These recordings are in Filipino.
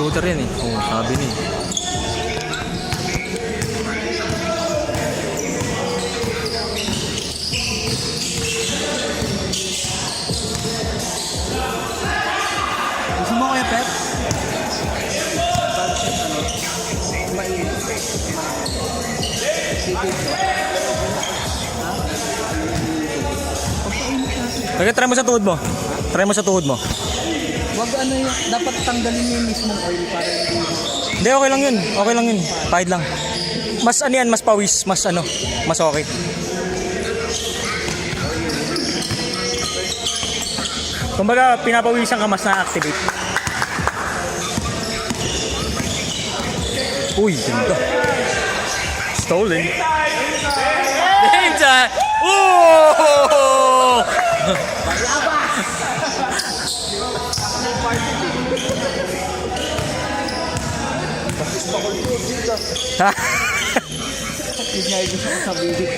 shooter yan eh. Oo, sabi ni. Gusto mo kaya, Pep? Kaya try mo sa tuhod mo. Try mo sa tuhod mo. Wag ano yun, dapat tanggalin yung mismong oil para hindi. Hindi, okay lang yun. Okay lang yun. Pahid lang. Mas ano yan, mas pawis. Mas ano, mas okay. Kumbaga, pinapawisan ka, mas na-activate. Uy, ganda. Stolen. Danger! Ooh! Ha? Yun nga yung gusto ko sabihin.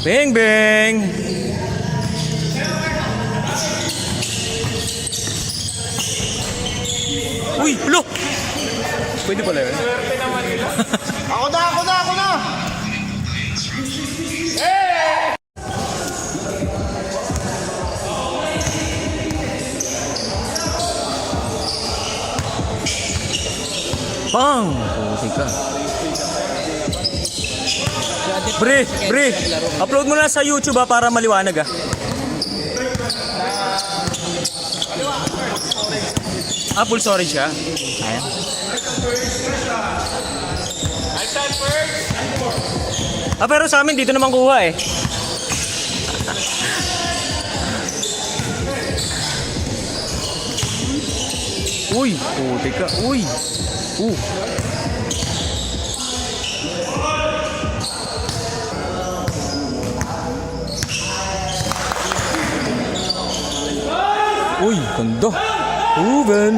Bing, bing! Uy, lo! Pwede pala yun. Ako na! Pang! Okay ka. Bre, upload mo na sa YouTube para maliwanag full storage siya. Ayan. Pero sa amin dito naman kuha eh. Uy, puti ka. Uy. Uy, ganda. Ruben.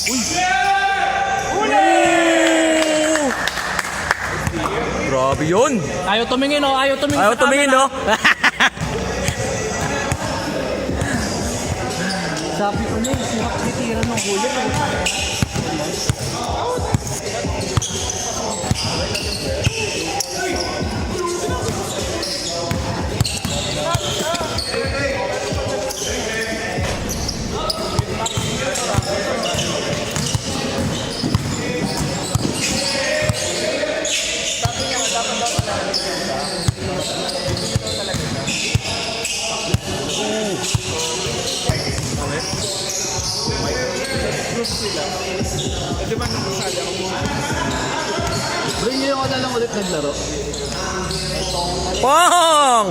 Uy. Grabe yun. Ayaw tumingin no. Ayaw tumingin no. Sabi ko niya, sirap titira ng huli. Bring nyo yung na lang ulit naglaro. Pang!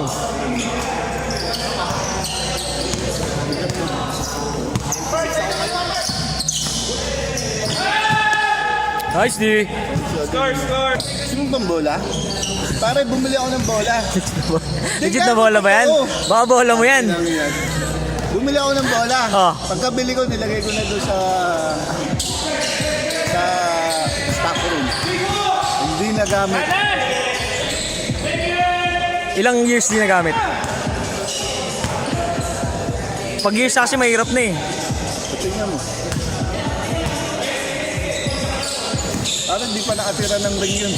Nice, D. Score! Sino bang bola? Pare, bumili ako ng bola. Legit na bola ba yan? Baka bola mo yan. Bumili ako ng bola. Oh. Pagkabili ko, nilagay ko na doon sa stock room. Hindi nagamit. Ilang years din nagamit? Pag years kasi mahirap na eh. Tingnan mo. Parang di pa nakatira ng ring yun.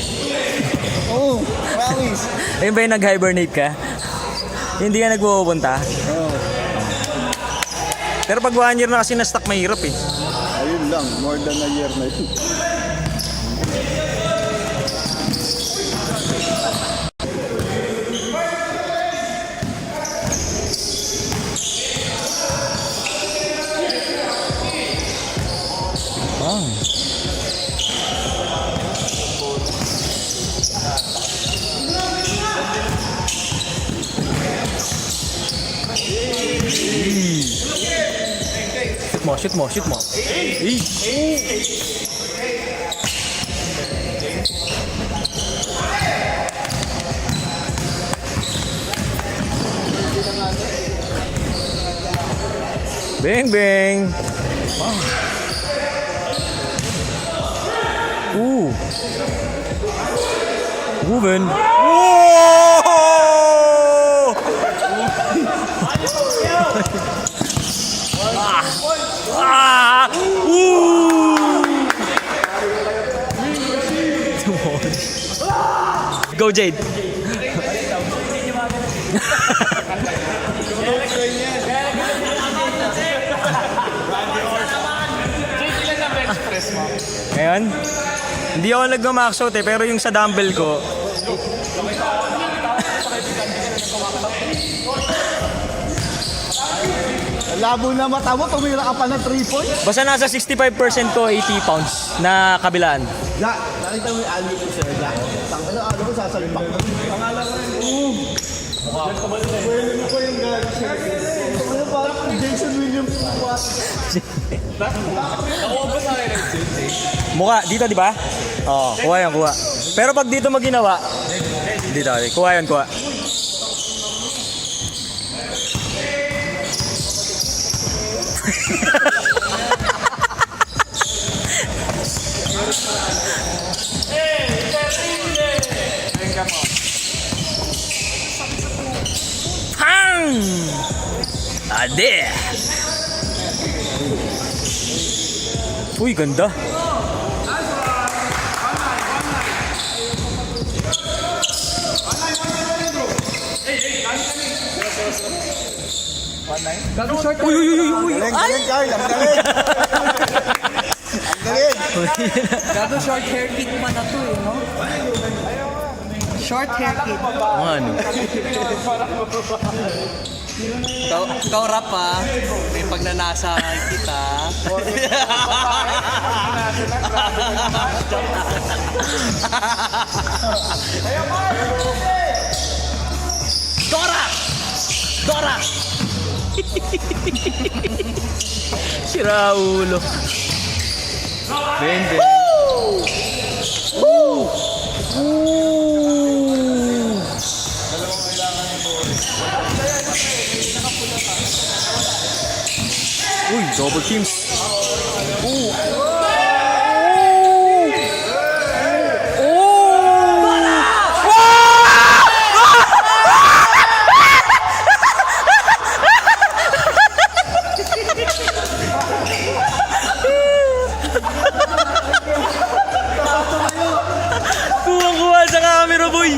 Oo, promise. Ayun ba yung nag-hibernate ka? Hindi ka nagpupunta? Oo. Pero pag 1 year na kasi na-stock, mahirap eh. Ayun lang, more than a year na yun. Shoot mo. Bang, bang. Ooh. Moving. Whoa! Ah! Ooh! Go, Jade. Ngayon, hindi ako nag-max out pero yung sa dumbbell ko, Labo na mata mo, tumira ka pa ng 3 points. basta nasa 65% ko 80 pounds na kabilaan. Ja, nakita mo yung ali ko sir, Ja. Ano ko sasalpak ka? Pangalan ko rin. Pwede mo ko yung galing siya. Ano parang Jason Williams what? Mukha, dito di ba? Oo, kuha yan, kuha. Pero pag dito mo ginawa, dito, kuha yan, kuha. Hang! Ade! Uy, ganda. Uy, uy, uy, uy, uy. Galing, Carl. Ang galing. Ang galing. Gado short hair kit man na to eh, no? Short hair kit. Ano? Ikaw rap ah. May pagnanasa kita. Dora! Dora! Sira ulo. Bende. Uy, double teams. Kuha sa camera, boy.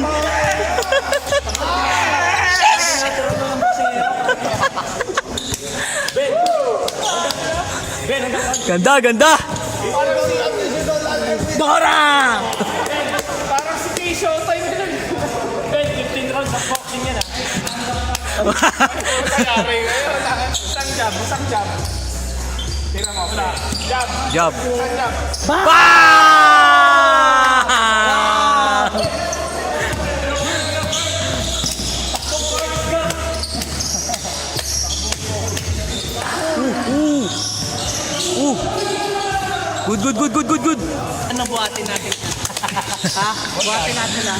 Ganda, ganda. Dora! Parang si Kay Showtime na lang. 15 rounds of boxing yan ah. Kayari ngayon. Isang jab, isang jab. Tira mo, wala. Jab. Job. Isang jab. Good, good, good, good, good, good. Ano buhatin natin? Ha? Buhatin natin ah.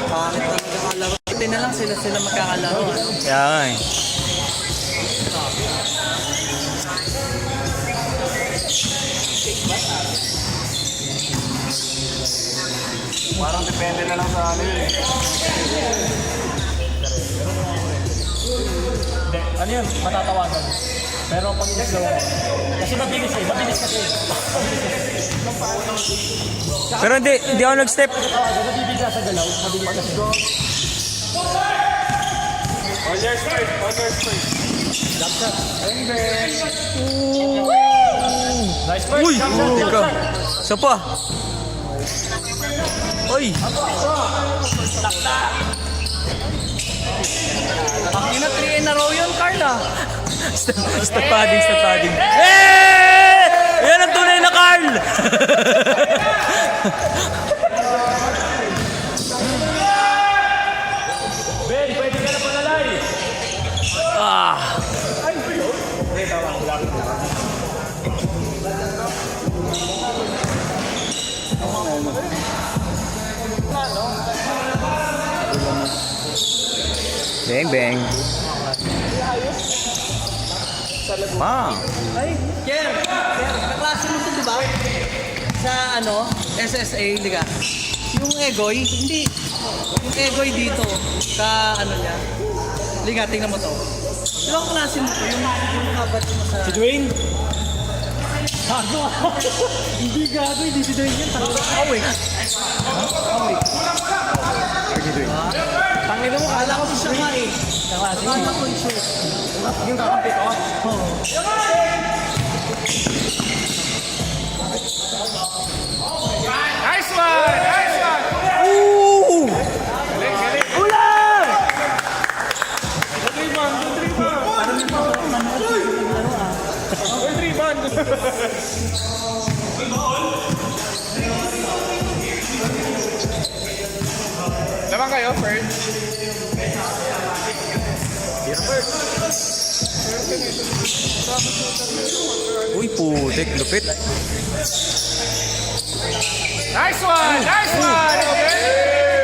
Bakit talaga kalaro? Hindi na lang sila magkakalaro. Ano? Kaya nga eh. Parang depende na lang sa ano yun eh. Ano yun? Matatawagan. Pero pag inislaw mo. Kasi mabilis eh. Mabilis kasi. Pero hindi ako nag-step. Nabibigla sa galaw. Mabilis kasi. On your straight. On your straight. Jump shot. Nice first. Uy! Jump shot. Jump Ika. shot. Isa pa. Uy! Ang ina 3 in a row yun, Carla. Step padding, step padding. Eh! Yan ang tunay na Carl! Ben, pwede ka na panalay. Ah! Bang, bang. Ah. Ay, Ker, kaklase mo to, di ba? Sa ano, SSA, di ka? Yung Egoy, hindi. Yung Egoy dito, ka ano niya. Liga, tingnan mo to. Di ba klase mo to? Yung kabat mo sa... Si Dwayne? Gago. Hindi gago, hindi si Dwayne yan. Awik. Awik. Tangin mo, Kala ko siya nga eh. Kala ko siya. yung kakampi ko. Nice one! Nice one! Ooh! Galing, galing. Ulan! Laban kayo, first. Uy, putik, lupit. Nice one! Nice one! Okay!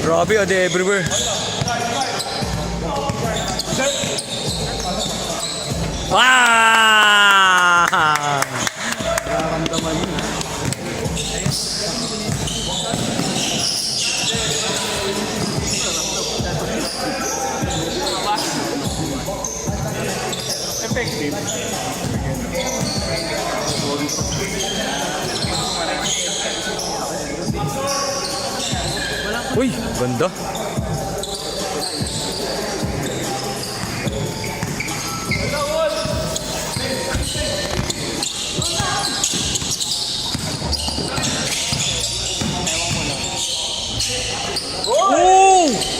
Grabe, ade everywhere. Wow! Effective. Uy, ganda. Oh!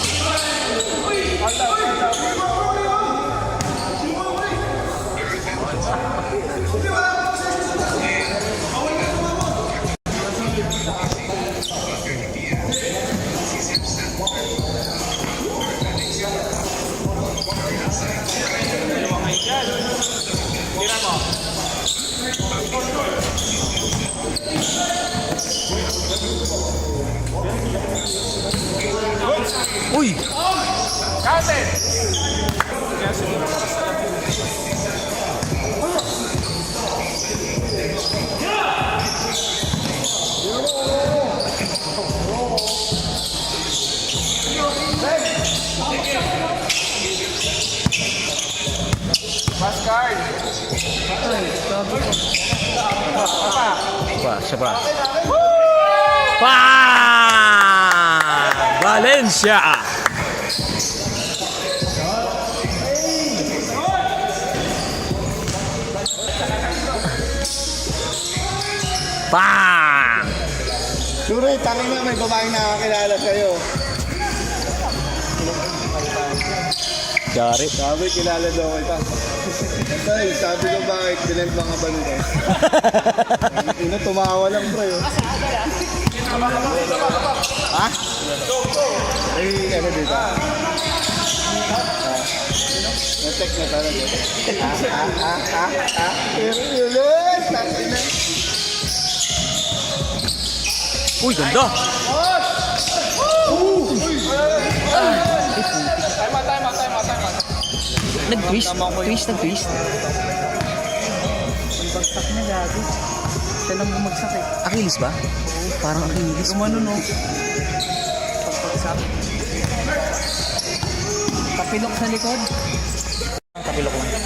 Uy! Counted! Pass card. Siya pa. Valencia! Bang! Sure, tangin na may babaeng nakakilala sa'yo. Dari. Sabi, kilala daw kita. Tay, sabi ko bakit binag mga ba nito? Ina, tumawa lang pre. Ha? Eh, ano dito? Na-check na talaga. Pero yun, tangin na. Uy, ganda! Nag-twist? Nag-twist? Bagsak na gago. Siya lang bumagsak eh. Achilles ba? Parang Achilles. Gumano no? Pagpagsak. Kapilok sa likod. Kapilok lang.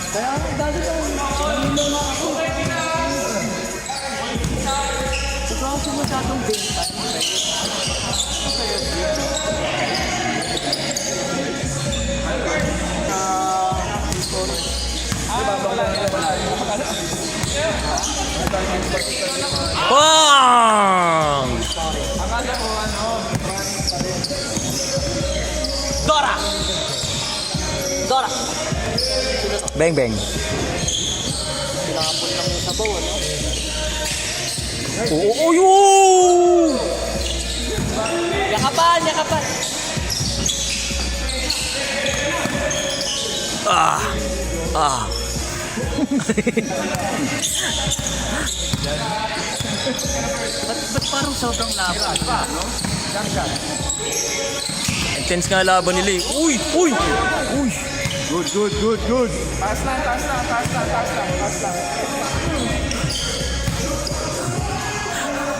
Kaya dali daw. Hindi na ako. Saka kasi masyadong big time. Bang! Dora! Dora! Bang, bang. Pinakapon lang yung sabaw, ano? Oo, yun! Yakapan! Yakapan! Ah! Ah! Ba't parang sobrang laban? Intense nga laban nila eh. Uy! Uy! Uy! Good, good, good, good. Taas lang, taas lang, taas lang, taas lang, taas lang.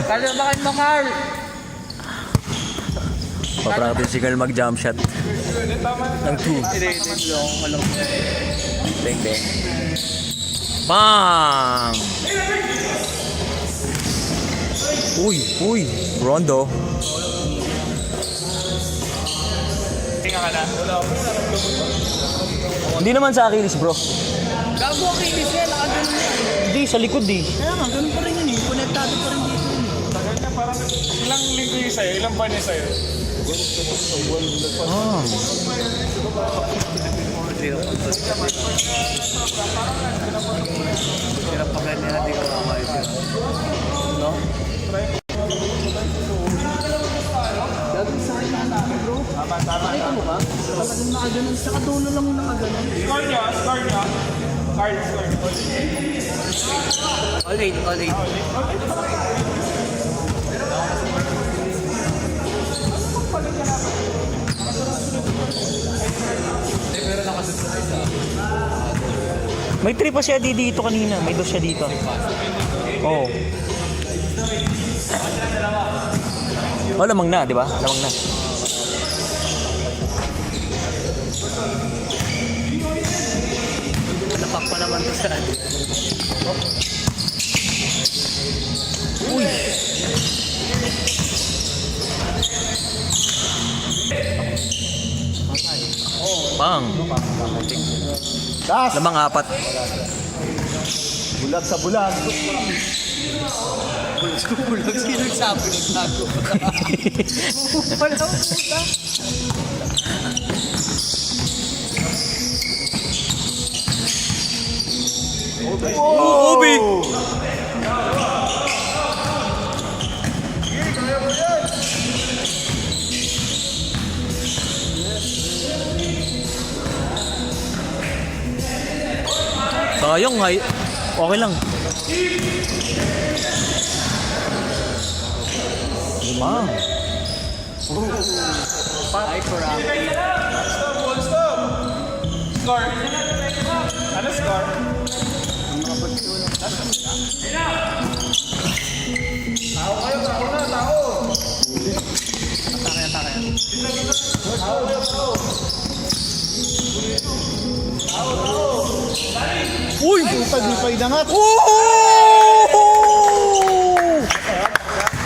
Carl, bakit mo, Carl? Papractice si Carl mag-jump shot. Ng 2. Bang, bang. Bang! Uy! Uy! Rondo. Tingnan ka na. Hindi naman sa Achilles, bro. Gago ang kinis yan, nakaganon yan. Hindi, sa likod eh. Kaya nga, ganun pa rin yun eh. Konektado pa rin dito yun eh. Tagal niya parang ilang linggo yung sa'yo, ilang buwan yung sa'yo. Ah. Hirap pa ganyan, hindi ka mamayos yun. No? Nakita mo ba? Talagang nakaganon. Saka dulo lang yung nakaganon. Score niya, score niya. Card, score. All eight, all eight. May 3 pa siya dito kanina. May 2 siya dito. Oo. Oh, lamang na, di ba? Lamang na. Napak pa naman to sa atin. Uy! Bang! Das! Lamang 4. Bulag sa bulag. Bulag, sino nagsabi ng tago? Wala puta. Oh, Obi! Sayang, ay. Okay lang. Limang. Ay, correct. Score. Ano score? Tao kayo, tao na, tao. Uy! Pag di pa inangat.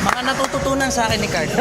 Mga natututunan sa akin ni Carl.